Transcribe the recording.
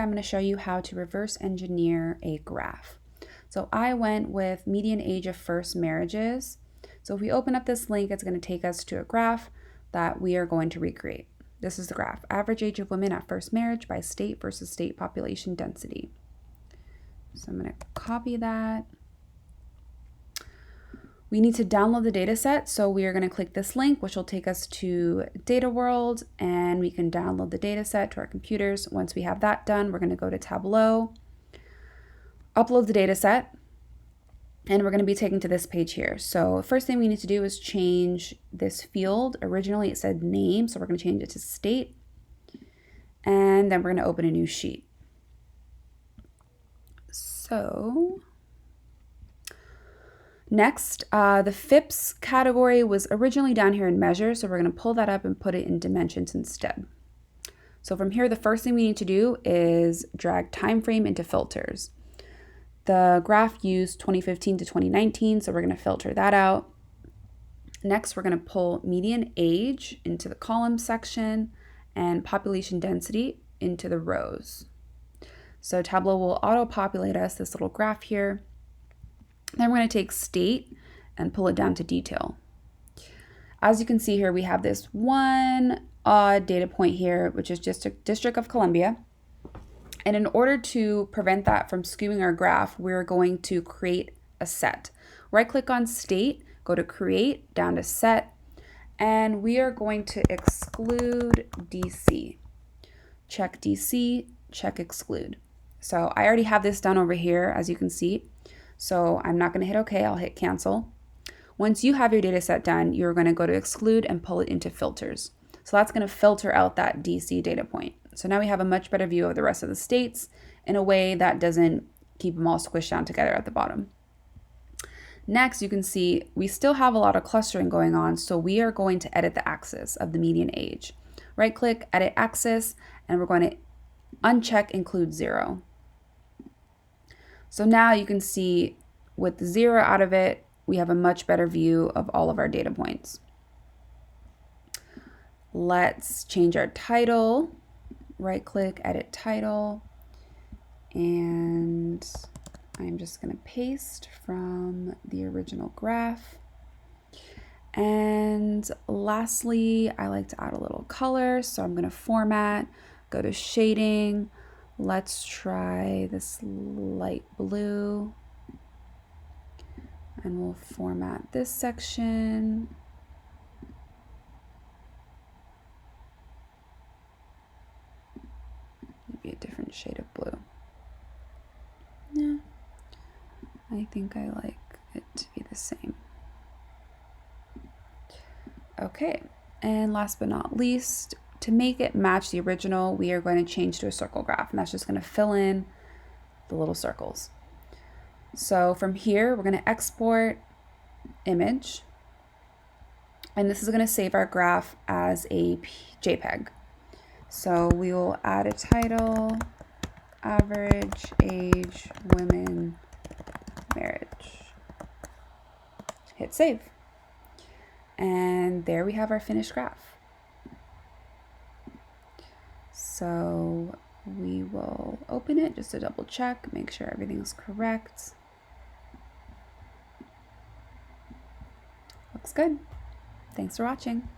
I'm going to show you how to reverse engineer a graph. So I went with median age of first marriages. So if we open up this link, it's going to take us to a graph that we are going to recreate. This is the graph, average age of women at first marriage by state versus state population density. So I'm going to copy that. We need to download the data set, so we are going to click this link, which will take us to Data World, and we can download the data set to our computers. Once we have that done, we're going to go to Tableau, upload the data set, and we're going to be taken to this page here. So the first thing we need to do is change this field. Originally it said name, so we're going to change it to state, and then we're going to open a new sheet. So next, the FIPS category was originally down here in measures, so we're going to pull that up and put it in dimensions instead. So from here, the first thing we need to do is drag time frame into filters. The graph used 2015 to 2019, so we're going to filter that out. Next, we're going to pull median age into the column section and population density into the rows. So Tableau will auto-populate us this little graph here. Then we're going to take state and pull it down to detail. As you can see here, we have this one odd data point here, which is just a District of Columbia. And in order to prevent that from skewing our graph, we're going to create a set. Right-click on state, go to create, down to set, and we are going to exclude DC. Check DC, check exclude. So I already have this done over here, as you can see. So I'm not going to hit OK, I'll hit cancel. Once you have your data set done, you're going to go to exclude and pull it into filters. So that's going to filter out that DC data point. So now we have a much better view of the rest of the states in a way that doesn't keep them all squished down together at the bottom. Next, you can see we still have a lot of clustering going on, so we are going to edit the axis of the median age. Right click, edit axis, and we're going to uncheck include 0. So now you can see with 0 out of it, we have a much better view of all of our data points. Let's change our title. Right click, edit title. And I'm just going to paste from the original graph. And lastly, I like to add a little color. So I'm going to format, go to shading. Let's try this light blue, and we'll format this section. Maybe a different shade of blue. Yeah, I think I like it to be the same. Okay, and last but not least, to make it match the original, we are going to change to a circle graph, and that's just going to fill in the little circles. So from here, we're going to export image, and this is going to save our graph as a JPEG. So we will add a title, average age women marriage. Hit save. And there we have our finished graph. So we will open it just to double check, make sure everything's correct. Looks good. Thanks for watching.